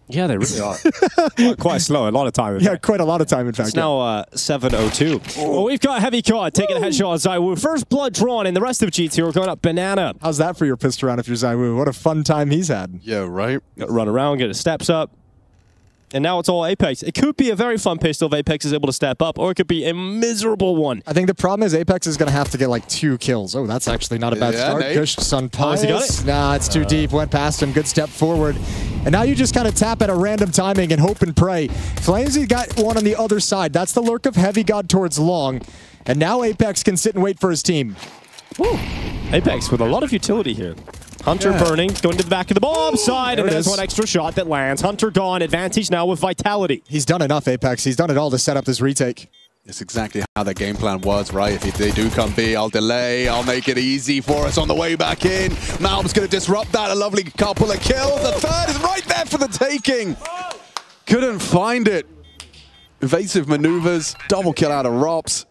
Yeah, they really are. Quite slow, a lot of time. Yeah, quite a lot of time, in fact. It's now 7:02. Well, we've got Heavy Card taking a headshot on ZywOo. First blood drawn, and the rest of G2 are going up banana. How's that for your pistol round if you're ZywOo? What a fun time he's had. Yeah, right. Got to run around, get his steps up. And now it's all Apex. It could be a very fun pistol if Apex is able to step up, or it could be a miserable one. I think the problem is Apex is going to have to get like 2 kills. Oh, that's actually not a bad start. Gush, Sun Pius. He got it? Nah, it's too deep. Went past him. Good step forward. And now you just kind of tap at a random timing and hope and pray. Flamesy got one on the other side. That's the lurk of Heavy God towards Long. And now Apex can sit and wait for his team. Woo. Apex with a lot of utility here. Hunter burning, going to the back of the bomb side, and there's one extra shot that lands. Hunter gone, advantage now with Vitality. He's done enough, Apex. He's done it all to set up this retake. It's exactly how their game plan was, right? If they do come B, I'll delay, I'll make it easy for us on the way back in. Malm's going to disrupt that, a lovely couple of kills. The third is right there for the taking. Couldn't find it. Evasive maneuvers, double kill out of Rops.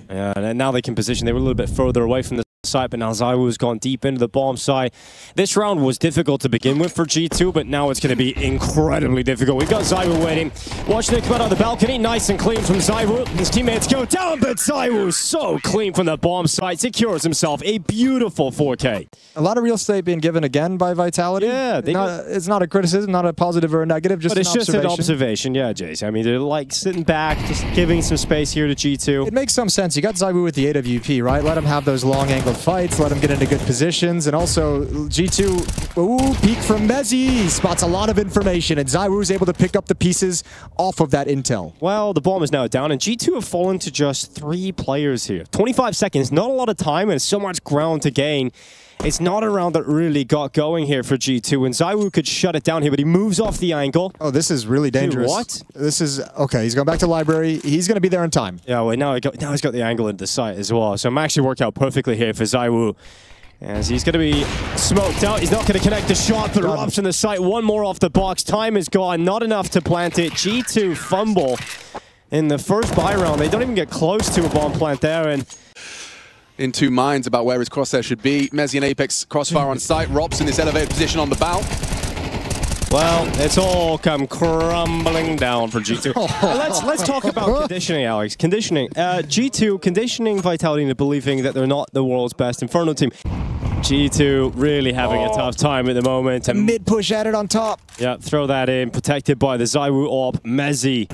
Yeah, and now they can position. They were a little bit further away from the site, but now ZywOo's gone deep into the bomb site. This round was difficult to begin with for G2, but now it's going to be incredibly difficult. We've got ZywOo waiting. Watching it come out on the balcony. Nice and clean from ZywOo. His teammates go down, but ZywOo so clean from the bomb site. Secures himself a beautiful 4K. A lot of real estate being given again by Vitality. Yeah. It's not a criticism, not a positive or a negative, just but it's just an observation. Yeah, Jace. I mean, they're like sitting back, just giving some space here to G2. It makes some sense. You got ZywOo with the AWP, right? Let him have those long angled fights, let him get into good positions, and also G2, ooh, peek from Mezzy. He spots a lot of information, and ZywOo is able to pick up the pieces off of that intel. Well, the bomb is now down, and G2 have fallen to just 3 players here. 25 seconds, not a lot of time, and so much ground to gain. It's not a round that really got going here for G2, and ZywOo could shut it down here, but he moves off the angle. Oh, this is really dangerous. Dude, what? This is, okay, he's going back to library. He's going to be there in time. Yeah, well, now he's got the angle into the site as well, so it actually worked out perfectly here for ZywOo. As he's going to be smoked out. He's not going to connect the shot, but erupts in the site. One more off the box. Time is gone. Not enough to plant it. G2 fumble in the first buy round. They don't even get close to a bomb plant there, and in 2 minds about where his crosshair should be. Mezzy and Apex crossfire on site. Rops in this elevated position on the bow. Well, it's all come crumbling down for G2. Let's talk about conditioning, Alex. Conditioning. G2 conditioning Vitality into believing that they're not the world's best Inferno team. G2 really having a tough time at the moment. And mid-push at it on top. Yeah, throw that in. Protected by the ZywOo op. Mezzy.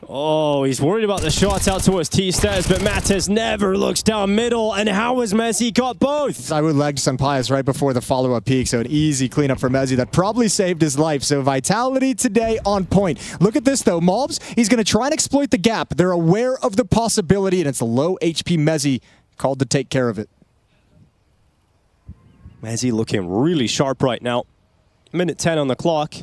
Oh, he's worried about the shots out towards T-Stairs, but Mattes never looks down middle. And how has Mezzy got both? ZywOo legged Sun Pius right before the follow-up peak, so an easy cleanup for Mezzy that probably saved his life. So Vitality today on point. Look at this, though. Mobs, he's going to try and exploit the gap. They're aware of the possibility, and it's a low HP Mezzy called to take care of it. Mezzy looking really sharp right now. Minute 10 on the clock.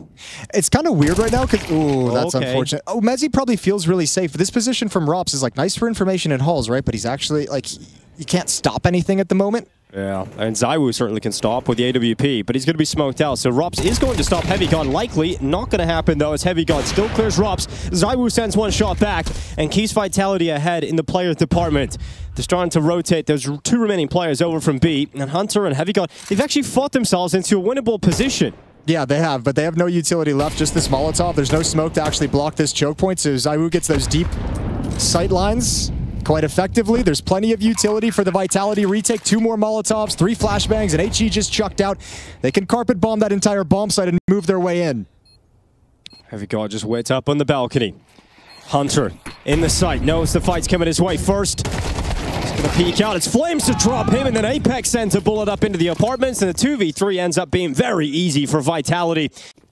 It's kind of weird right now because, ooh, that's unfortunate. Oh, Mezzy probably feels really safe. This position from Rops is like nice for information in halls, right? But he's actually like, you can't stop anything at the moment. Yeah, and ZywOo certainly can stop with the AWP, but he's going to be smoked out. So Rops is going to stop Heavy God. Likely not going to happen, though, as Heavy God still clears Rops. ZywOo sends one shot back and keeps Vitality ahead in the player department. They're starting to rotate. There's 2 remaining players over from B, and Hunter and Heavy God, they've actually fought themselves into a winnable position. Yeah, they have, but they have no utility left, just this Molotov. There's no smoke to actually block this choke point, so ZywOo gets those deep sight lines quite effectively. There's plenty of utility for the Vitality retake. 2 more Molotovs, 3 flashbangs, and HE just chucked out. They can carpet bomb that entire bomb site and move their way in. Heavy God just waits up on the balcony. Hunter in the site, knows the fight's coming his way first. He's going to peek out. It's Flames to drop him, and then Apex sends a bullet up into the apartments, and the 2v3 ends up being very easy for Vitality.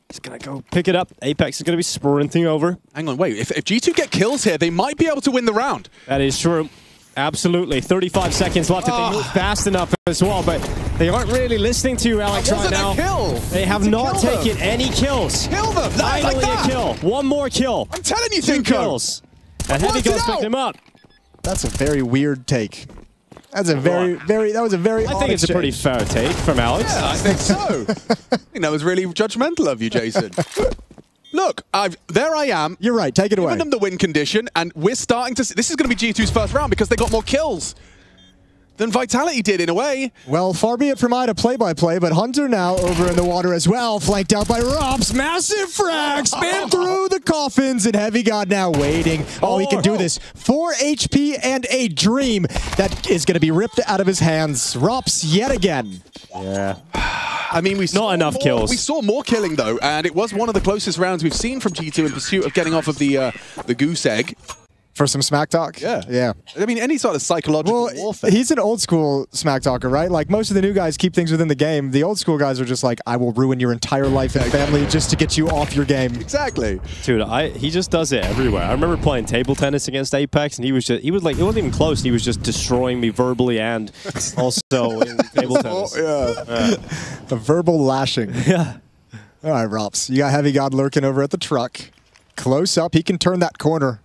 He's going to go pick it up. Apex is going to be sprinting over. Hang on, wait. If G2 get kills here, they might be able to win the round. That is true. Absolutely. 35 seconds left if they move fast enough as well, but they aren't really listening to you, Alex, right now. Kill. They have not taken any kills. Kill them. Finally like a kill. One more kill. I'm telling you, 2 kills. And Heavy God's picked him up. That's a very weird take. That's a very I think it's a pretty fair take from Alex. Yeah, I think so. I think that was really judgmental of you, Jason. Look, there I am. You're right, take it away. Giving them the win condition, and we're starting to see, this is going to be G2's first round because they got more kills. than Vitality did in a way. Well, far be it from I to play-by-play, but Hunter now over in the water as well, flanked out by Robs. Massive frag, spam through the coffins, and Heavy God now waiting. Oh, he can do this. 4 HP and a dream that is going to be ripped out of his hands. Robs yet again. Yeah. I mean, we saw not enough kills. We saw more killing though, and it was one of the closest rounds we've seen from G2 in pursuit of getting off of the goose egg. For some smack talk? Yeah. Yeah. I mean, any sort of psychological warfare. He's an old school smack talker, right? Like, most of the new guys keep things within the game. The old school guys are just like, I will ruin your entire life and family just to get you off your game. Exactly. Dude, he just does it everywhere. I remember playing table tennis against Apex, and he was like, it wasn't even close. He was just destroying me verbally and also in table tennis. Yeah. A verbal lashing. Yeah. All right, Robs. You got Heavy God lurking over at the truck. Close up. He can turn that corner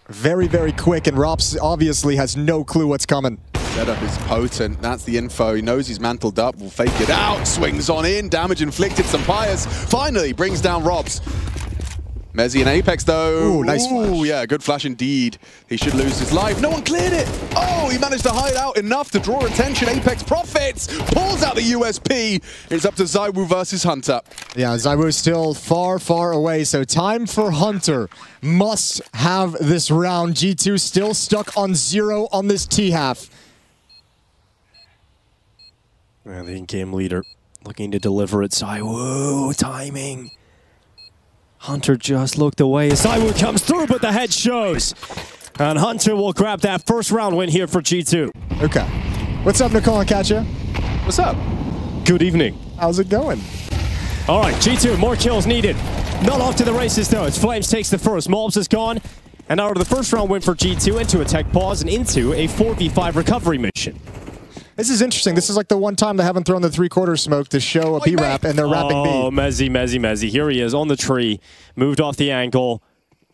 very, very quick, and Robs obviously has no clue what's coming. Setup is potent. That's the info. He knows he's mantled up. Will fake it out. Swings on in. Damage inflicted. Some Pious finally brings down Robs. Mezzy and Apex though. Ooh, nice flash. Yeah, good flash indeed. He should lose his life. No one cleared it. Oh, he managed to hide out enough to draw attention. Apex profits. Pulls out the USP. It's up to ZywOo versus Hunter. Yeah, ZywOo is still far, far away, so time for Hunter. Must have this round. G2 still stuck on 0 on this T-half. And the in-game leader looking to deliver it. ZywOo, timing. Hunter just looked away as ZywOo comes through, but the head shows. And Hunter will grab that first round win here for G2. Okay. What's up, Nicole and Katja? What's up? Good evening. How's it going? All right, G2, more kills needed. Not off to the races, though, as Flames takes the first. Mobs is gone. And out of the first round win for G2 into a tech pause and into a 4v5 recovery mission. This is interesting. This is like the one time they haven't thrown the three-quarter smoke to show a B-Rap, and they're wrapping B. Oh, Mezzy. Here he is on the tree. Moved off the angle.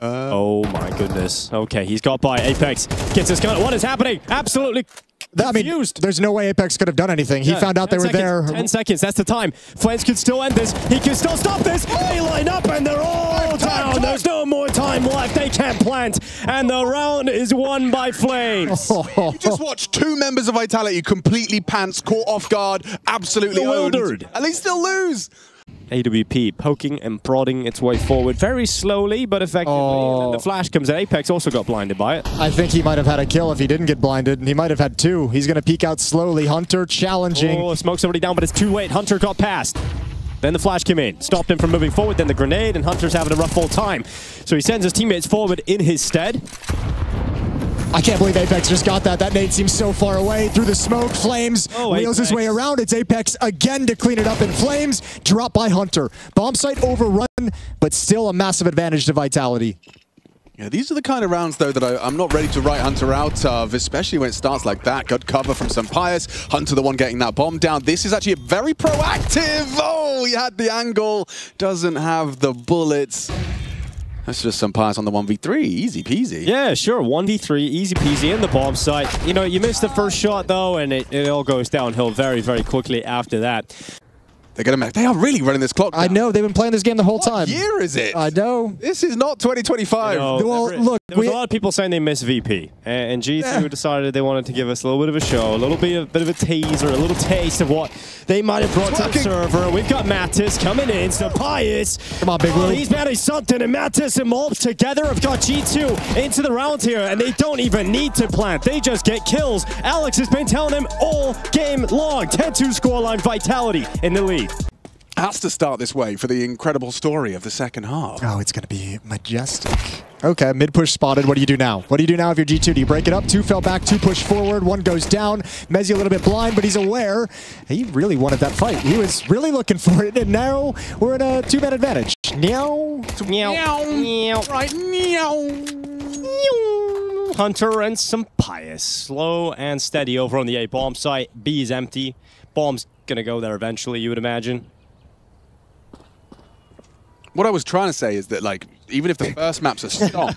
Oh, my goodness. Okay, he's got by. Apex gets his gun. What is happening? Absolutely confused. I mean, there's no way Apex could have done anything. He found out they were there. 10 seconds, that's the time. Flames could still end this. He can still stop this. They line up and they're all down. There's no more time left. They can't plant. And the round is won by Flames. You just watched 2 members of Vitality completely pants, caught off guard, absolutely bewildered. And they still lose. AWP poking and prodding its way forward very slowly but effectively. And then the flash comes in. Apex also got blinded by it. I think he might have had a kill if he didn't get blinded, and he might have had 2. He's going to peek out slowly. Hunter challenging. Oh, smoke's already down, but it's too late. Hunter got past. Then the flash came in, stopped him from moving forward, then the grenade, and Hunter's having a rough old time. So he sends his teammates forward in his stead. I can't believe Apex just got that. That nade seems so far away. Through the smoke, Flames wheels his way around. It's Apex again to clean it up, and Flames drop by Hunter. Bomb site overrun, but still a massive advantage to Vitality. Yeah, these are the kind of rounds, though, that I'm not ready to write Hunter out of, especially when it starts like that. Good cover from some Pious. Hunter the one getting that bomb down. This is actually very proactive. Oh, he had the angle. Doesn't have the bullets. That's just some Pious on the 1v3. Easy peasy. Yeah, sure. 1v3, easy peasy in the bomb site. You know, you missed the first shot, though, and it all goes downhill very, very quickly after that. They are really running this clock down. I know. They've been playing this game the whole time. What year is it? I know. This is not 2025. You know, well, look, there was a lot of people saying they miss VP, and G2 decided they wanted to give us a little bit of a show, a little bit of a teaser, a little taste of what they might have brought to the server. We've got Mattis coming in, so Pious. Come on, Big Lou. He's managed something, and Mattis and Mobs together have got G2 into the round here, and they don't even need to plant. They just get kills. Alex has been telling them all game long. 10-2 scoreline, Vitality in the lead. Has to start this way for the incredible story of the second half. Oh, it's going to be majestic. Okay, mid push spotted. What do you do now? What do you do now if you're G2? Do you break it up? 2 fell back, 2 push forward, 1 goes down. Mezzy a little bit blind, but he's aware. He really wanted that fight. He was really looking for it, and now we're in a 2-man advantage. Meow. Meow. Meow. Right, meow. Hunter and some Pious. Slow and steady over on the A bomb site. B is empty. Bomb's going to go there eventually, you would imagine. What I was trying to say is that, like, even if the first maps are stopped,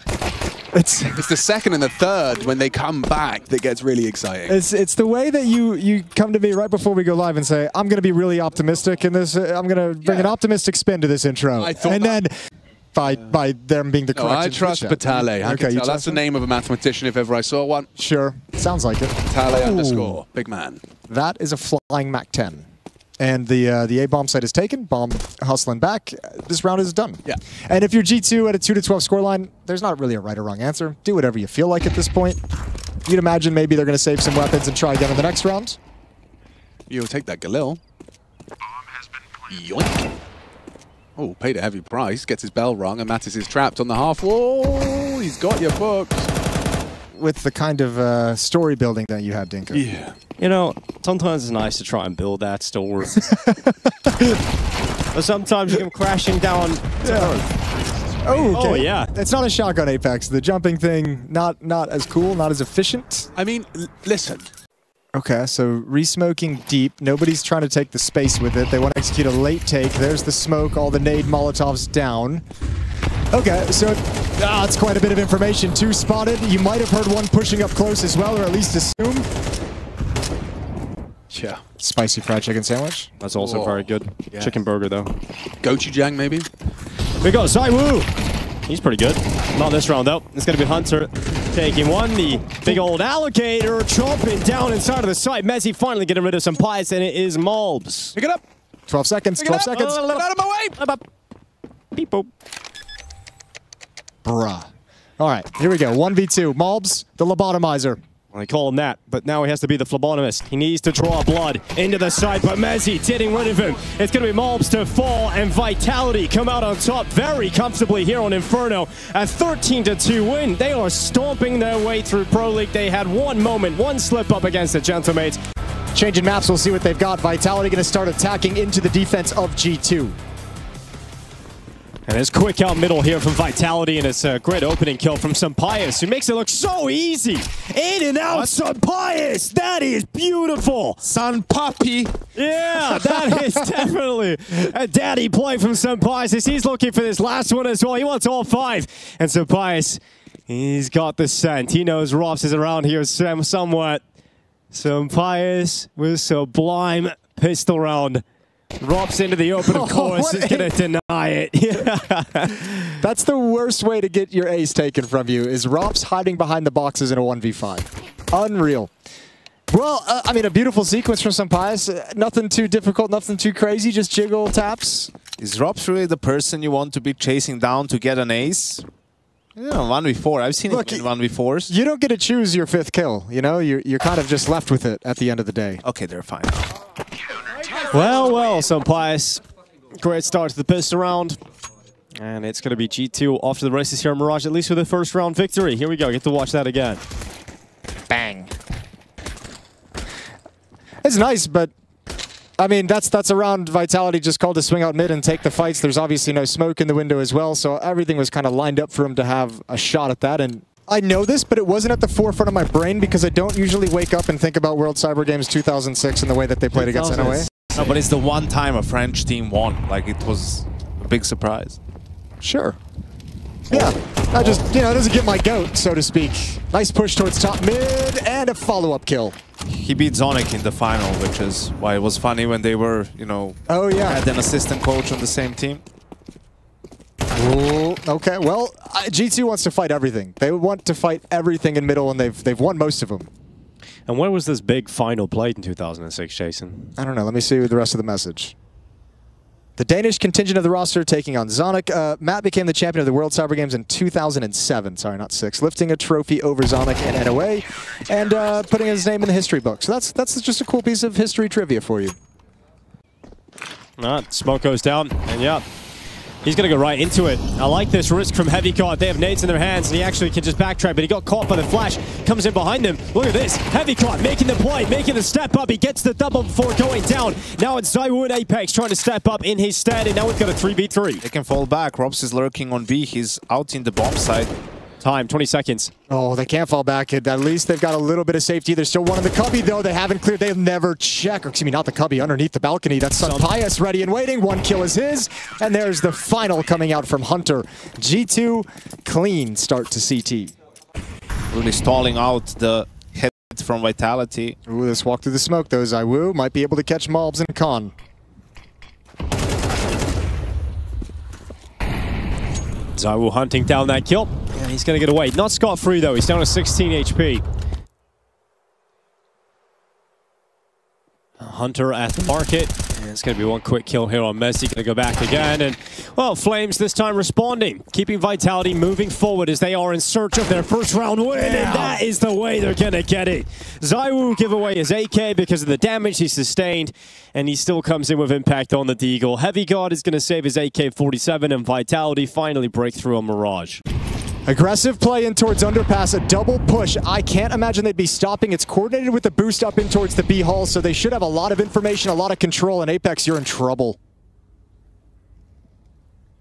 it's the second and the third when they come back that gets really exciting. It's the way that you come to me right before we go live and say, I'm going to be really optimistic in this. I'm going to bring an optimistic spin to this intro. I thought and then by them being the correct. No, I trust Batale. I can tell. That's the name of a mathematician if ever I saw one. Sure. Sounds like it. Batale underscore. Big man. That is a flying Mac 10. And the A-bomb site is taken. Bomb hustling back. This round is done. Yeah. And if you're G2 at a 2-12 scoreline, there's not really a right or wrong answer. Do whatever you feel like at this point. You'd imagine maybe they're going to save some weapons and try again in the next round. You'll take that Galil. Yoink. Oh, paid a heavy price. Gets his bell rung, and Mattis is trapped on the half wall. He's got your booked. With the kind of story building that you have, Dinko. Yeah. You know, sometimes it's nice to try and build that story. But sometimes you come crashing down to earth. Oh, okay. Oh, yeah. It's not a shotgun Apex. The jumping thing, not as cool, not as efficient. I mean, listen. Okay, so re-smoking deep. Nobody's trying to take the space with it. They want to execute a late take. There's the smoke. All the nade Molotovs down. Okay, so it's quite a bit of information. 2 spotted. You might have heard one pushing up close as well, or at least assume. Yeah. Spicy fried chicken sandwich. That's also very good. Yeah. Chicken burger, though. Gochujang, maybe? We got Zaiwu. He's pretty good. Not this round, though. It's going to be Hunter taking one. The big old alligator chomping down inside of the site. Messi finally getting rid of some pies, and it is Malbs. Pick it up. 12 seconds. 12 seconds. Get out of my way. Beep boop. Bruh. All right, here we go. 1v2. Malbs, the lobotomizer. Well, they call him that, but now he has to be the phlebotomist. He needs to draw blood into the side, but Messi getting rid of him. It's going to be Malbs to fall, and Vitality come out on top very comfortably here on Inferno. A 13-2 win. They are stomping their way through Pro League. They had one moment, one slip up against the Gentlemates. Changing maps, we'll see what they've got. Vitality going to start attacking into the defense of G2. And it's quick out middle here from Vitality, and it's a great opening kill from Sampaius, who makes it look so easy. In and out, Sampaius! That is beautiful! Son Puppy. Yeah, that is definitely a daddy play from Sampaius, as he's looking for this last one as well. He wants all 5. And Sampaius, he's got the scent. He knows Rops is around here somewhat. Sampaius with Sublime pistol round. Rops into the open, of course, is going to deny it. That's the worst way to get your ace taken from you, is Rops hiding behind the boxes in a 1v5. Unreal. Well, I mean, a beautiful sequence from Sampaius. Nothing too difficult, nothing too crazy, just jiggle taps. Is Rops really the person you want to be chasing down to get an ace? Yeah, 1v4. I've seen it in 1v4s. You don't get to choose your 5th kill, you know? You're kind of just left with it at the end of the day. Okay, they're fine. Well, Sampaius. Great start to the pistol round. And it's going to be G2 off to the races here in Mirage, at least with the first round victory. Here we go. Get to watch that again. Bang. It's nice, but I mean, that's a round Vitality just called to swing out mid and take the fights. There's obviously no smoke in the window as well, so everything was kind of lined up for him to have a shot at that. And I know this, but it wasn't at the forefront of my brain because I don't usually wake up and think about World Cyber Games 2006 and the way that they played against NOA. No, but it's the one time a French team won. Like, it was a big surprise. Sure. Yeah, I just, you know, it doesn't get my goat, so to speak. Nice push towards top mid and a follow-up kill. He beat Zonic in the final, which is why it was funny when they were, you know, had an assistant coach on the same team. Ooh, okay, well, G2 wants to fight everything. They want to fight everything in middle, and they've won most of them. And where was this big final played in 2006, Jason? I don't know. Let me see the rest of the message. The Danish contingent of the roster taking on Zonic. Matt became the champion of the World Cyber Games in 2007. Sorry, not 6. Lifting a trophy over Zonic and NOA and putting his name in the history book. So that's just a cool piece of history trivia for you. Smoke goes down, and yeah. He's going to go right into it. I like this risk from Heavy Caught. They have nades in their hands, and he actually can just backtrack, but he got caught by the flash. Comes in behind him. Look at this. Heavy Caught making the play, making the step up. He gets the double before going down. Now it's Zaiwu and Apex trying to step up in his stead, and now we've got a 3v3. They can fall back. Rops is lurking on B. He's out in the bomb side. Time, 20 seconds. Oh, they can't fall back. At least they've got a little bit of safety. There's still one in the cubby, though. They haven't cleared. They'll never check. Or, excuse me, not the cubby, underneath the balcony. That's Sampaius ready and waiting. 1 kill is his. And there's the final coming out from Hunter. G2, clean start to CT. Really stalling out the hit from Vitality. Ooh, let's walk through the smoke, though. Zaiwu might be able to catch Malbs and Khan. ZywOo hunting down that kill, and he's going to get away. Not scot-free, though. He's down to 16 HP. Hunter at the market. And it's going to be one quick kill here on Messi. Going to go back again. And, well, Flames this time responding. Keeping Vitality moving forward as they are in search of their first round win. And that is the way they're going to get it. ZywOo give away his AK because of the damage he sustained. And he still comes in with impact on the Deagle. Heavy God is going to save his AK-47. And Vitality finally break through on Mirage. Aggressive play in towards underpass, a double push. I can't imagine they'd be stopping. It's coordinated with the boost up in towards the B hall, so they should have a lot of information, a lot of control. And Apex, you're in trouble.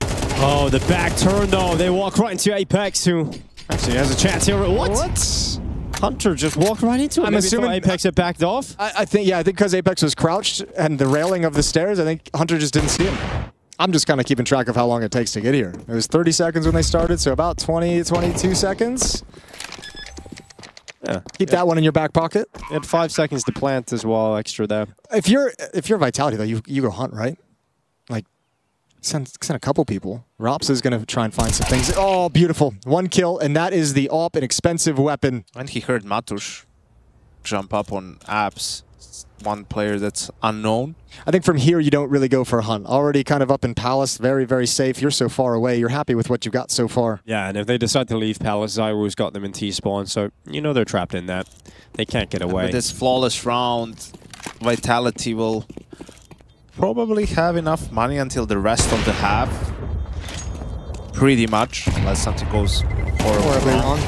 Oh, the back turn, though. They walk right into Apex, who actually has a chance here. What? Hunter just walked right into it. I'm assuming Apex had backed off. I think because Apex was crouched and the railing of the stairs, I think Hunter just didn't see him. I'm just kind of keeping track of how long it takes to get here. It was 30 seconds when they started, so about 20, 22 seconds. Yeah. Keep that one in your back pocket. You had 5 seconds to plant as well, extra there. If you're Vitality, though, you go hunt, right? Like, send a couple people. Rops is going to try and find some things. Oh, beautiful. One kill, and that is the AWP, an expensive weapon. And he heard Matusz jump up on Abs. One player that's unknown. I think from here, you don't really go for a hunt. Already kind of up in Palace, very, very safe. You're so far away. You're happy with what you've got so far. Yeah, and if they decide to leave Palace, ZywOo's got them in T-spawn, so you know they're trapped in that. They can't get away. With this flawless round, Vitality will probably have enough money until the rest of the half. Pretty much, unless something goes horribly wrong.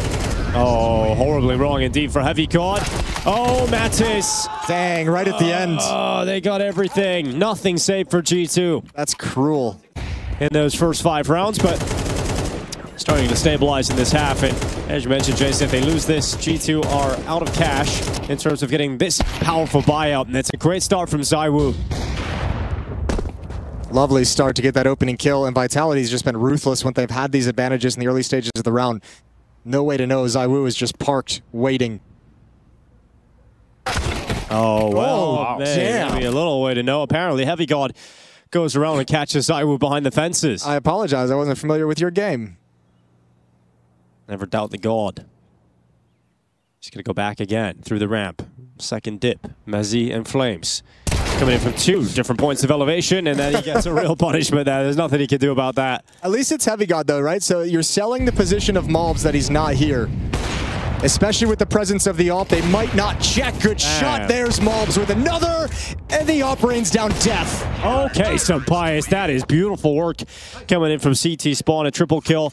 Oh, horribly wrong indeed for Heavy God. Oh, Mattis. Dang, right at the end. Oh, they got everything. Nothing saved for G2. That's cruel. In those first 5 rounds, but starting to stabilize in this half. And as you mentioned, Jason, if they lose this, G2 are out of cash in terms of getting this powerful buyout. And it's a great start from ZywOo. Lovely start to get that opening kill. And Vitality's just been ruthless when they've had these advantages in the early stages of the round. No way to know. ZywOo is just parked, waiting. Oh, well, damn. maybe a little way to know. Apparently, Heavy God goes around and catches ZywOo behind the fences. I apologize. I wasn't familiar with your game. Never doubt the God. He's going to go back again through the ramp. Second dip. Messi and Flames. Coming in from 2 different points of elevation, and then he gets a real punishment there. There's nothing he can do about that. At least it's Heavy God, though, right? So you're selling the position of Malbs that he's not here. Especially with the presence of the AWP, they might not check. Good shot. There's Malbs with another, and the AWP rains down death. Okay, Sampayas, that is beautiful work coming in from CT spawn, a triple kill.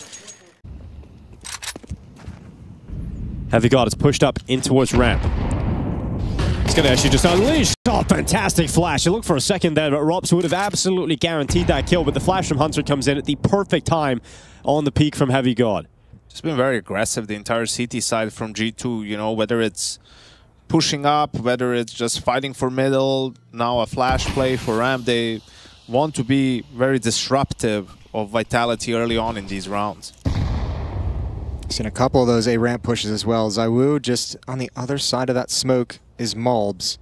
Heavy God is pushed up in towards ramp. He's going to actually just unleash. Oh, fantastic flash. It looked for a second there, but Rops would have absolutely guaranteed that kill, but the flash from Hunter comes in at the perfect time on the peak from Heavy God. Just been very aggressive, the entire CT side from G2, you know, whether it's pushing up, whether it's just fighting for middle, now a flash play for ramp. They want to be very disruptive of Vitality early on in these rounds. Seen a couple of those A ramp pushes as well. ZywOo just on the other side of that smoke is Malbs.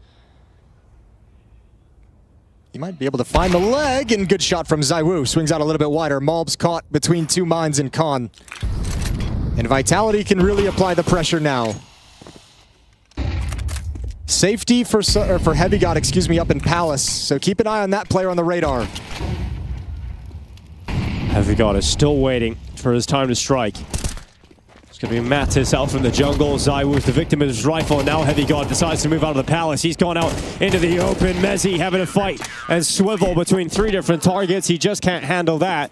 You might be able to find the leg, and good shot from ZywOo. Swings out a little bit wider. Malbs caught between 2 mines in Con. And Vitality can really apply the pressure now. Safety for Heavy God, excuse me, up in Palace. So keep an eye on that player on the radar. Heavy God is still waiting for his time to strike. It's going to be Mattis out from the jungle. ZywOo is the victim of his rifle, and now Heavy God decides to move out of the Palace. He's gone out into the open. Messi having a fight and swivel between 3 different targets. He just can't handle that.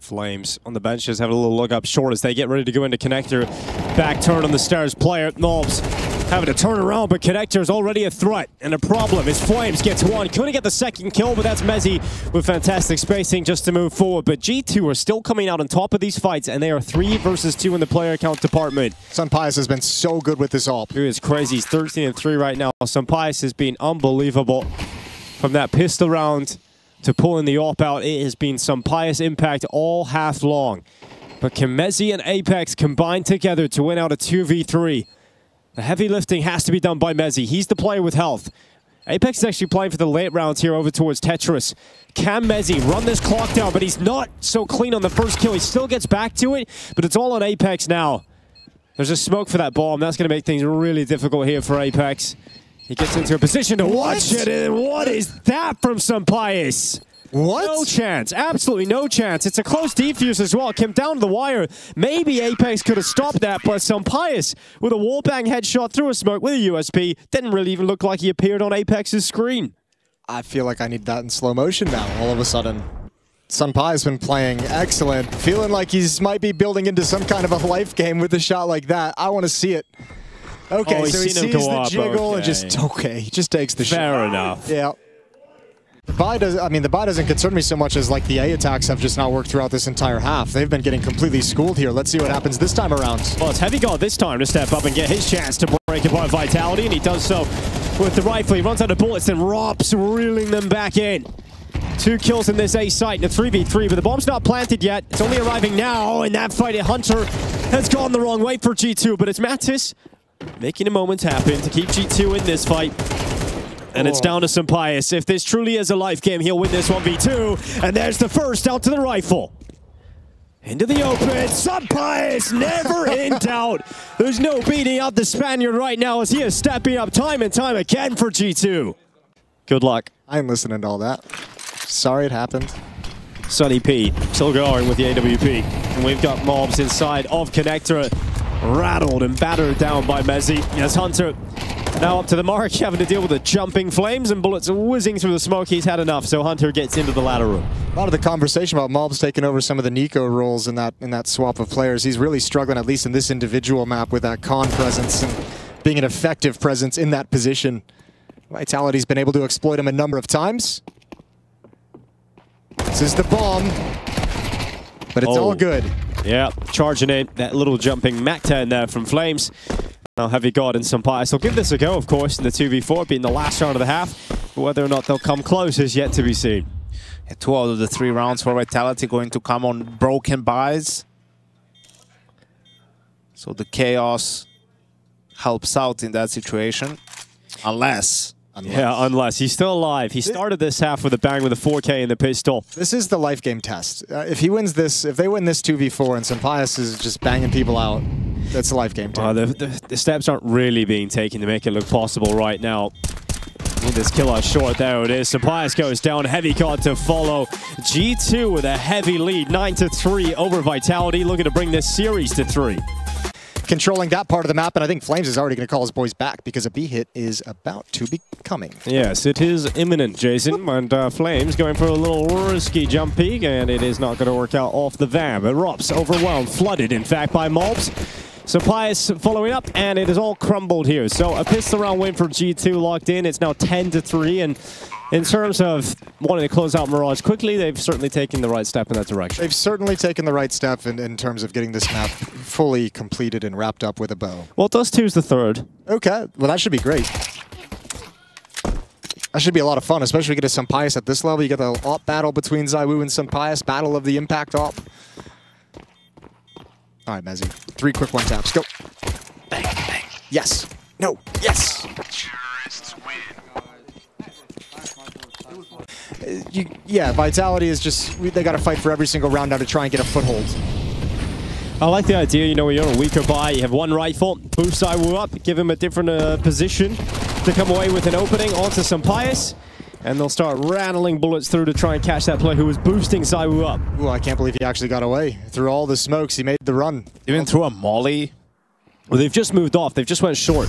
Flames on the bench just have a little look up short as they get ready to go into connector. Back turn on the stairs player. Malbs having to turn around, but connector's already a threat and a problem as Flames gets 1. Couldn't get the second kill, but that's Messi with fantastic spacing just to move forward. But G2 are still coming out on top of these fights, and they are 3 versus 2 in the player count department. Sampayas has been so good with this AWP. He is crazy. He's 13-3 right now. Sampayas has been unbelievable from that pistol round to pulling the AWP out. It has been Sampayas impact all half long. But can Messi and Apex combine together to win out a 2v3? The heavy lifting has to be done by Messi. He's the player with health. Apex is actually playing for the late rounds here over towards Tetris. Can Mezzi run this clock down? But he's not so clean on the first kill. He still gets back to it, but it's all on Apex now. There's a smoke for that bomb. That's going to make things really difficult here for Apex. He gets into a position to watch it, and what is that from Sampayas? What? No chance. Absolutely no chance. It's a close defuse as well. Came down to the wire. Maybe Apex could have stopped that, but Sampayas with a wallbang headshot through a smoke with a USP didn't really even look like he appeared on Apex's screen. I feel like I need that in slow motion now, all of a sudden. Sunpai has been playing excellent. Feeling like he's might be building into some kind of a life game with a shot like that. I want to see it. Okay, so he sees the jiggle and just, he just takes the shot. Fair enough. Yeah. The buy doesn't concern me so much as like the A attacks have just not worked throughout this entire half. They've been getting completely schooled here. Let's see what happens this time around. Well, it's Heavy God this time to step up and get his chance to break apart Vitality, and he does so with the rifle. He runs out of bullets and Rops reeling them back in. 2 kills in this A site in a 3v3, but the bomb's not planted yet. It's only arriving now, and that fight at Hunter has gone the wrong way for G2, but it's Mattis making a moment happen to keep G2 in this fight. And it's down to Sampayas. If this truly is a life game, he'll win this 1v2. And there's the first out to the rifle. Into the open. Sampayas never in doubt. There's no beating out the Spaniard right now as he is stepping up time and time again for G2. Good luck. I ain't listening to all that. Sorry it happened. Sunny P still going with the AWP. And we've got mobs inside of Connector. Rattled and battered down by Mezzi. Yes, Hunter now up to the mark, having to deal with the jumping flames and bullets whizzing through the smoke. He's had enough, so Hunter gets into the ladder room. A lot of the conversation about Mobs taking over some of the Nico roles in that swap of players. He's really struggling, at least in this individual map, with that con presence and being an effective presence in that position. Vitality's been able to exploit him a number of times. This is the bomb, but it's all good. Yeah, charging it. That little jumping Mac 10 there from Flames. Now Heavy God and Sampayas. They'll give this a go, of course, in the 2v4, being the last round of the half. But whether or not they'll come close is yet to be seen. Yeah, 2 out of the 3 rounds for Vitality going to come on broken buys. So the chaos helps out in that situation. Unless. Yeah, unless. He's still alive. He started this half with a bang with a 4K in the pistol. This is the life game test. If he wins this, if they win this 2v4 and Sampayas is just banging people out, that's a life game test. The steps aren't really being taken to make it look possible right now. This killer short, there it is. Sampayas goes down, Heavy God to follow. G2 with a heavy lead, 9-3 over Vitality, looking to bring this series to 3. Controlling that part of the map, and I think Flames is already going to call his boys back because a B hit is about to be coming. Yes, it is imminent, Jason, and Flames going for a little risky jump peek, and it is not going to work out off the van. But Rops overwhelmed, flooded, in fact, by mobs. Sampayas following up, and it is all crumbled here. So a pistol round win for G2 locked in. It's now 10-3, and in terms of wanting to close out Mirage quickly, they've certainly taken the right step in that direction. They've certainly taken the right step in terms of getting this map fully completed and wrapped up with a bow. Well, Dust 2's the 3rd. Okay, well that should be great. That should be a lot of fun, especially get a Sampayas at this level. You get the AWP battle between ZywOo and Sampayas, battle of the impact AWP. All right, Mezzi. 3 quick one taps. Go. Bang, bang. Yes. No. Yes. Yeah, Vitality is just, they got to fight for every single round now to try and get a foothold. I like the idea, you know, when you're on a weaker buy, you have one rifle, boost ZywOo up, give him a different position to come away with an opening onto Sampayas, and they'll start rattling bullets through to try and catch that player who was boosting ZywOo up. Ooh, I can't believe he actually got away. Through all the smokes, he made the run. Even through a molly. Well, they've just moved off. They've just went short.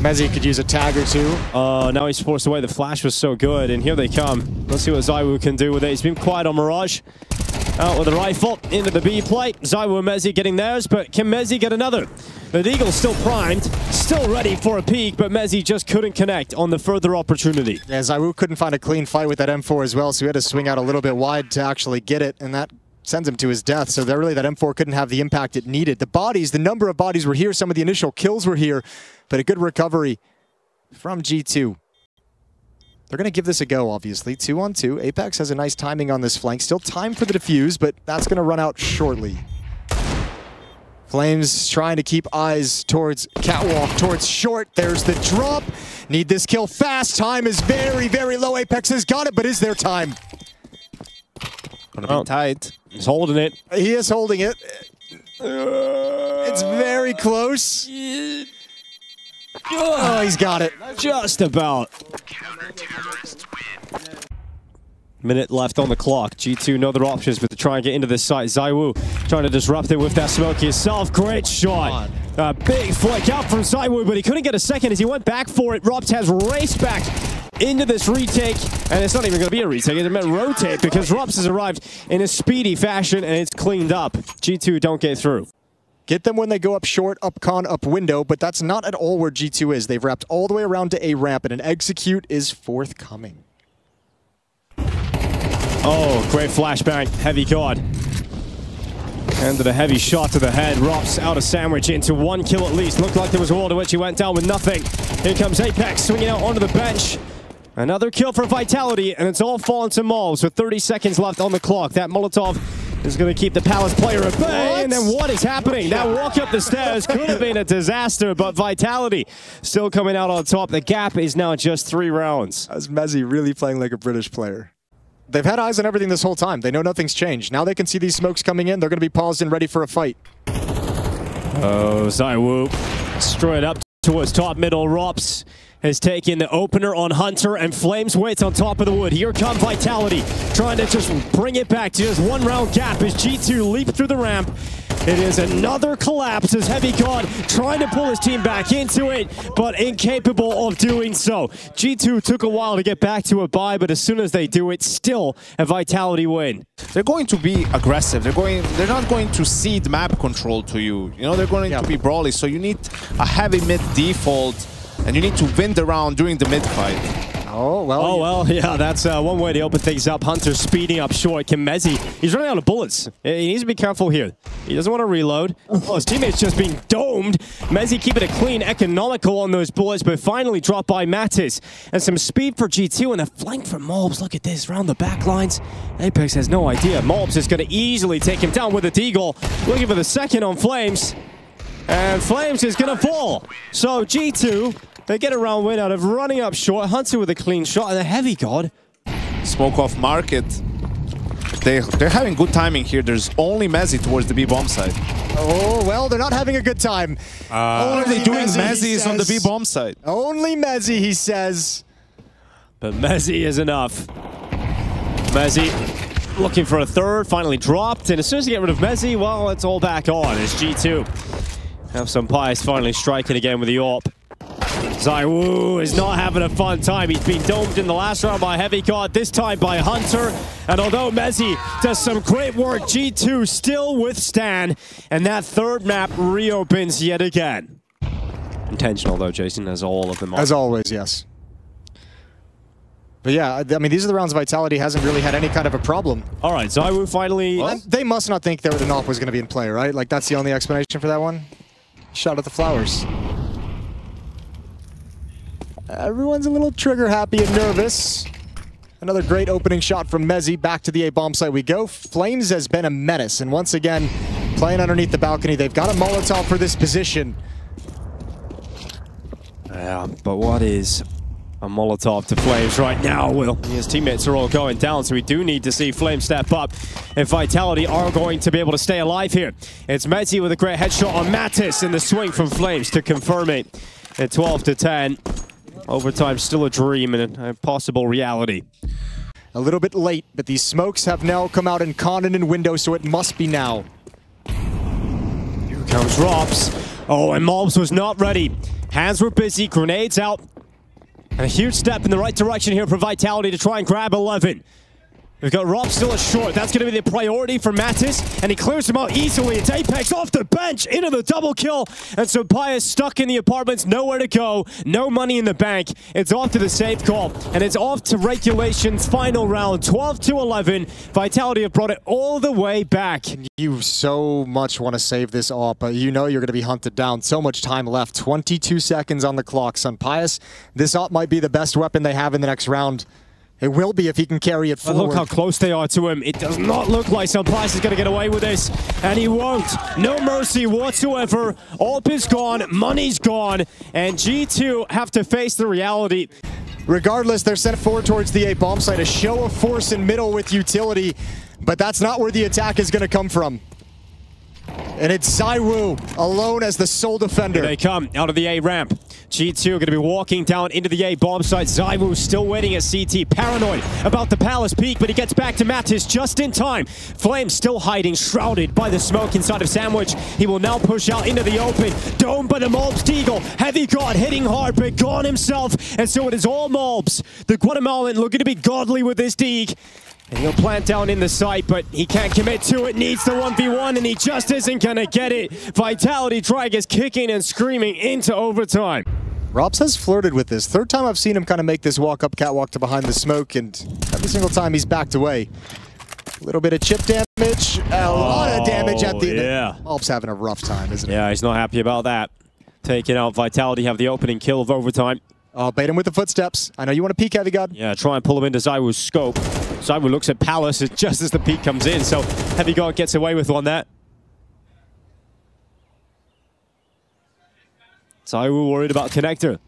Mezzi could use a tag or two. Now he's forced away. The flash was so good, and here they come. Let's see what ZywOo can do with it. He's been quiet on Mirage. Out with a rifle, into the B play. ZywOo and Mezzi getting theirs, but can Mezzi get another? The Eagle's still primed, still ready for a peek, but Mezzi just couldn't connect on the further opportunity. Yeah, ZywOo couldn't find a clean fight with that M4 as well, so he had to swing out a little bit wide to actually get it, and that sends him to his death. So that really, that M4 couldn't have the impact it needed. The bodies, the number of bodies were here, some of the initial kills were here, but a good recovery from G2. They're going to give this a go, obviously. 2-on-2. Apex has a nice timing on this flank. Still time for the defuse, but that's going to run out shortly. Flames trying to keep eyes towards Catwalk, towards short. There's the drop. Need this kill fast. Time is very, very low. Apex has got it, but is there time? Gonna be tight. He's holding it. He is holding it. It's very close. Oh, he's got it. Just about. Minute left on the clock. G2 no other options but to try and get into this site. ZywOo trying to disrupt it with that smoke himself. Great shot. A big flick out from ZywOo, but he couldn't get a second as he went back for it. Rups has raced back into this retake, and it's not even going to be a retake. It meant rotate because Rups has arrived in a speedy fashion, and it's cleaned up. G2 don't get through. Get them when they go up short, up con, up window, but that's not at all where G2 is. They've wrapped all the way around to A ramp, and an execute is forthcoming. Oh, great flashbang. Heavy God. Ended a heavy shot to the head. Rups out a sandwich into one kill at least. Looked like there was a world in which he went down with nothing. Here comes Apex swinging out onto the bench. Another kill for Vitality, and it's all fallen to Malls with 30 seconds left on the clock. That Molotov is going to keep the Palace player at bay. And then what is happening? That walk up the stairs could have been a disaster, but Vitality still coming out on top. The gap is now just 3 rounds. That's Mezzi really playing like a British player. They've had eyes on everything this whole time. They know nothing's changed. Now they can see these smokes coming in. They're going to be paused and ready for a fight. Oh, ZywOo straight up towards top middle. Rups has taken the opener on Hunter, and Flames waits on top of the wood. Here come Vitality, trying to just bring it back to just 1 round gap as G2 leap through the ramp. It is another collapse as Heavy God trying to pull his team back into it, but incapable of doing so. G2 took a while to get back to a bye, but as soon as they do it, still a Vitality win. They're going to be aggressive. They're not going to cede map control to you. You know, they're going to be brawly, so you need a heavy mid default, and you need to win the round during the mid fight. Oh, well, yeah, that's one way to open things up. Hunter speeding up short. Mezzi, he's running out of bullets. He needs to be careful here. He doesn't want to reload. Oh, his teammate's just being domed. Mezzi keeping it clean, economical on those bullets, but finally dropped by Mattis. And some speed for G2 and the flank from Malbs. Look at this, round the back lines. Apex has no idea. Malbs is going to easily take him down with a deagle. Looking for the second on Flames. And Flames is going to fall. So G2... they get a round win out of running up short. Hunter with a clean shot and a Heavy God. Smoke off market. They're having good timing here. There's only Mezzi towards the B bomb side. Oh, well, they're not having a good time. What are they doing? Mezzi is on the B bomb side. Only Mezzi, he says. But Mezzi is enough. Mezzi looking for a third, finally dropped. And as soon as you get rid of Mezzi, well, it's all back on. It's G2. Have some Pies finally striking again with the AWP. ZywOo is not having a fun time. He's been domed in the last round by Heavy God, this time by Hunter. And although Mezzi does some great work, G2 still withstand. And that third map reopens yet again. Intentional though, Jason, as all of them are. As always, yes. But yeah, I mean, these are the rounds Vitality hasn't really had any kind of a problem. All right, ZywOo finally... well, they must not think that the AWP was going to be in play, right? Like, that's the only explanation for that one? Shout out the flowers. Everyone's a little trigger happy and nervous. Another great opening shot from Mezzi. Back to the A bomb site we go. Flames has been a menace, and once again, playing underneath the balcony. They've got a Molotov for this position. Yeah, but what is a Molotov to Flames right now, Will? His teammates are all going down, so we do need to see Flames step up if Vitality are going to be able to stay alive here. It's Mezzi with a great headshot on Mattis, and the swing from Flames to confirm it at 12-10. Overtime still a dream and a possible reality. A little bit late, but these smokes have now come out in con and in window, so it must be now. Here comes Rups. Oh, and Malbs was not ready. Hands were busy, grenades out. And a huge step in the right direction here for Vitality to try and grab 11. We've got Rups still at short. That's going to be the priority for Mattis, and he clears him out easily. It's Apex off the bench into the double kill, and so Pius stuck in the apartments, nowhere to go, no money in the bank. It's off to the safe call, and it's off to regulation's final round, 12-11. Vitality have brought it all the way back. You so much want to save this AWP, but you know you're going to be hunted down. So much time left, 22 seconds on the clock. Son Pius, this AWP might be the best weapon they have in the next round. It will be if he can carry it But forward. look how close they are to him. It does not look like Sunpice is going to get away with this. And he won't. No mercy whatsoever. AWP is gone. Money's gone. And G2 have to face the reality. Regardless, they're sent forward towards the A bomb site. A show of force in middle with utility. But that's not where the attack is going to come from. And it's ZywOo alone as the sole defender. Here they come out of the A ramp. G2 going to be walking down into the A bomb site. ZywOo still waiting at CT. Paranoid about the Palace peak, but he gets back to Mattis just in time. Flames still hiding, shrouded by the smoke inside of Sandwich. He will now push out into the open. Domed by the Malbs Deagle. Heavy God hitting hard, but gone himself. And so it is all Malbs. The Guatemalan looking to be godly with this Deagle. And he'll plant down in the site, but he can't commit to it. Needs the 1v1, and he just isn't going to get it. Vitality Drag is kicking and screaming into overtime. Robs has flirted with this. Third time I've seen him kind of make this walk-up catwalk to behind the smoke, and every single time he's backed away. A little bit of chip damage, a lot of damage at the end. Yeah. Malbs having a rough time, isn't he? Yeah, he's not happy about that. Taking out Vitality, have the opening kill of overtime. Oh, bait him with the footsteps. I know you want to peek, Heavy God. Yeah, try and pull him into ZywOo's scope. ZywOo looks at Palace just as the peak comes in, so Heavy God gets away with one there. ZywOo worried about Connector.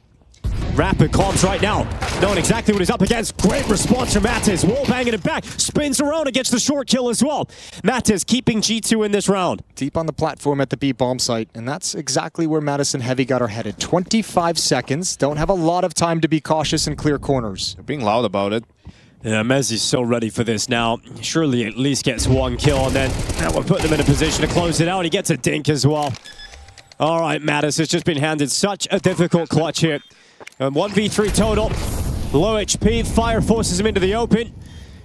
Rapid comms right now, knowing exactly what he's up against. Great response from Mattis. Wall banging it back. Spins around and gets the short kill as well. Mattis keeping G2 in this round. Deep on the platform at the B bomb site, and that's exactly where Madison Heavy God are headed. 25 seconds. Don't have a lot of time to be cautious and clear corners. They're being loud about it. Yeah, Mezzi's so ready for this now. Surely at least gets one kill, and then that will put them in a position to close it out. He gets a dink as well. All right, Mattis has just been handed such a difficult clutch here. 1v3 total. Low HP. Fire forces him into the open.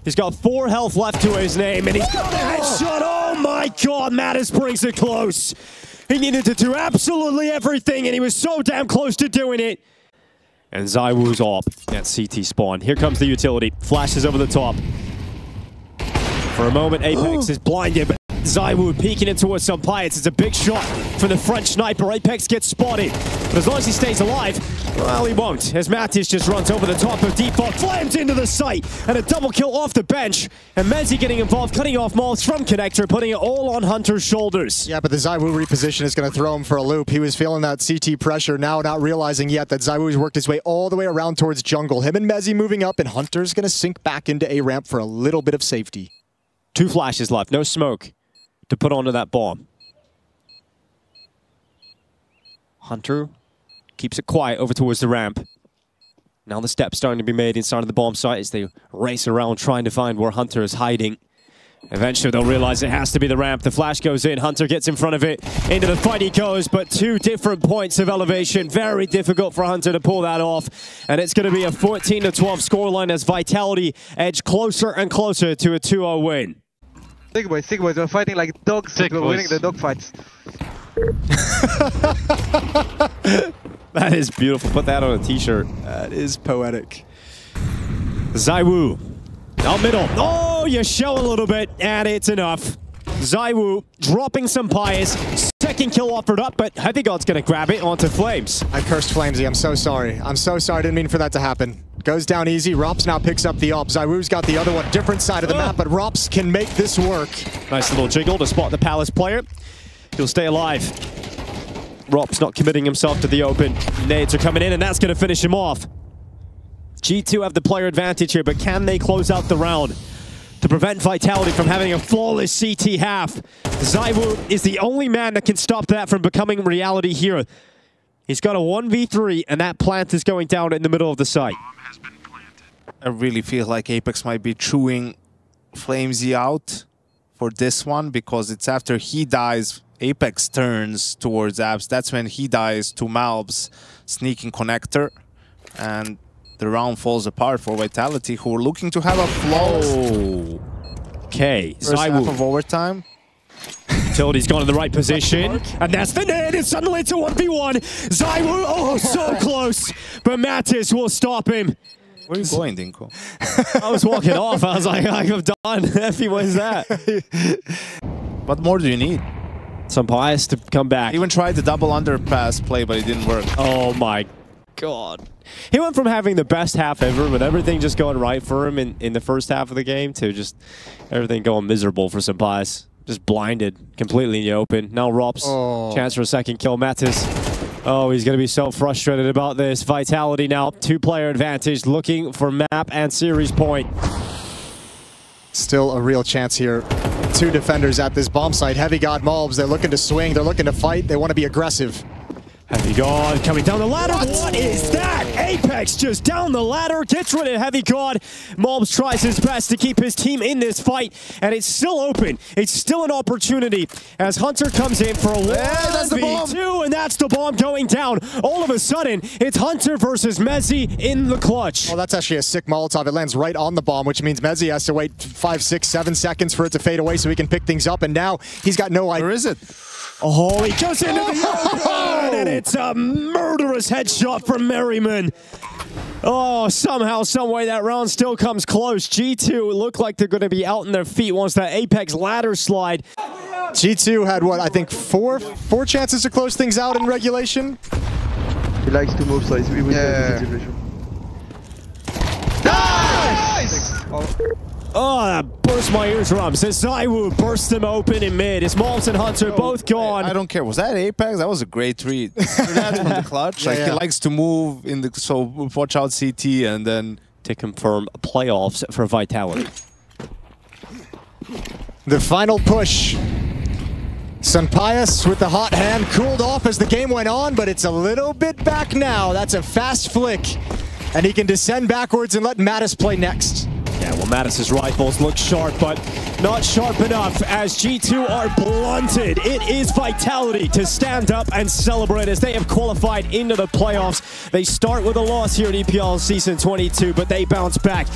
He's got 4 health left to his name, and he's got a headshot. Oh my God, Mattis brings it close. He needed to do absolutely everything, and he was so damn close to doing it. And ZywOo's off at CT spawn. Here comes the utility. Flashes over the top. For a moment, Apex is blinded, but ZywOo peeking in towards some pirates. It's a big shot from the French sniper. Apex gets spotted, but as long as he stays alive, well, he won't. As Mattis just runs over the top of Default, flams into the site, and a double kill off the bench. And Mezzi getting involved, cutting off Malbs from Connector, putting it all on Hunter's shoulders. Yeah, but the ZywOo reposition is going to throw him for a loop. He was feeling that CT pressure, now not realizing yet that ZywOo's worked his way all the way around towards jungle. Him and Mezzi moving up, and Hunter's going to sink back into A ramp for a little bit of safety. 2 flashes left, no smoke to put onto that bomb. Hunter keeps it quiet over towards the ramp. Now the steps starting to be made inside of the bomb site as they race around trying to find where Hunter is hiding. Eventually they'll realize it has to be the ramp. The flash goes in, Hunter gets in front of it. Into the fight he goes, but 2 different points of elevation. Very difficult for Hunter to pull that off. And it's going to be a 14-12 scoreline as Vitality edge closer and closer to a 2-0 win. Sick boys, we're fighting like dogs, we're winning the dog fights. That is beautiful. Put that on a t-shirt. That is poetic. ZywOo. Down middle. Oh, you show a little bit, and it's enough. ZywOo dropping some pies. Second kill offered up, but Heavy God's going to grab it onto Flames. I cursed Flamesy. I'm so sorry. I'm so sorry. I didn't mean for that to happen. Goes down easy. Rops now picks up the op. ZywOo's got the other one. Different side of the map, but Rops can make this work. Nice little jiggle to spot the Palace player. He'll stay alive. Rops not committing himself to the open. Nades are coming in, and that's going to finish him off. G2 have the player advantage here, but can they close out the round to prevent Vitality from having a flawless CT half? ZywOo is the only man that can stop that from becoming reality here. He's got a 1v3, and that plant is going down in the middle of the site. I really feel like Apex might be chewing Flamesy out for this one, because it's after he dies, Apex turns towards Abs. That's when he dies to Malbs, sneaking Connector, and the round falls apart for Vitality, who are looking to have a flawless Okay, first half of overtime. Utility's gone in the right position, and that's the nade, and suddenly it's a 1v1. ZywOo, oh, so close, but Mattis will stop him. Where are you going, Dinko? I was walking off, I was like, I'm done. Effie, what is that? What more do you need? Some pies to come back. Even tried the double underpass play, but it didn't work. Oh my God. He went from having the best half ever with everything just going right for him in the first half of the game to just everything going miserable for Senpais. Just blinded completely in the open. Now Rops, chance for a second kill. Mattis. Oh, he's going to be so frustrated about this. Vitality now, 2-player advantage, looking for map and series point. Still a real chance here. 2 defenders at this bomb site. Heavy God Mobs, they're looking to swing, they're looking to fight, they want to be aggressive. Heavy God coming down the ladder. What is that? Apex just down the ladder, gets rid of Heavy God. Mobs tries his best to keep his team in this fight, and it's still open. It's still an opportunity as Hunter comes in for a 1v2, and that's the bomb going down. All of a sudden, it's Hunter versus Mezzi in the clutch. Oh, that's actually a sick Molotov. It lands right on the bomb, which means Mezzi has to wait 5, 6, 7 seconds for it to fade away so he can pick things up, and now he's got no idea. Where is it? Oh, he goes into the open, and it's a murderous headshot from Merriman. Oh, somehow, someway, that round still comes close. G2 look like they're going to be out on their feet once that Apex ladder slide. G2 had, what, I think four chances to close things out in regulation? He likes to move, so he's with the situation. Nice! Oh, that burst my eardrums. As ZywOo burst them open in mid. It's Malms and Hunter both gone. I don't care. Was that Apex? That was a great read. That from the clutch. He likes to move in the, so watch out CT and then to confirm playoffs for Vitality. The final push. Senpais with the hot hand cooled off as the game went on, but it's a little bit back now. That's a fast flick. And he can descend backwards and let Mattis play next. Yeah, well, Mattis' rifles look sharp, but not sharp enough as G2 are blunted. It is Vitality to stand up and celebrate as they have qualified into the playoffs. They start with a loss here at EPL Season 22, but they bounce back.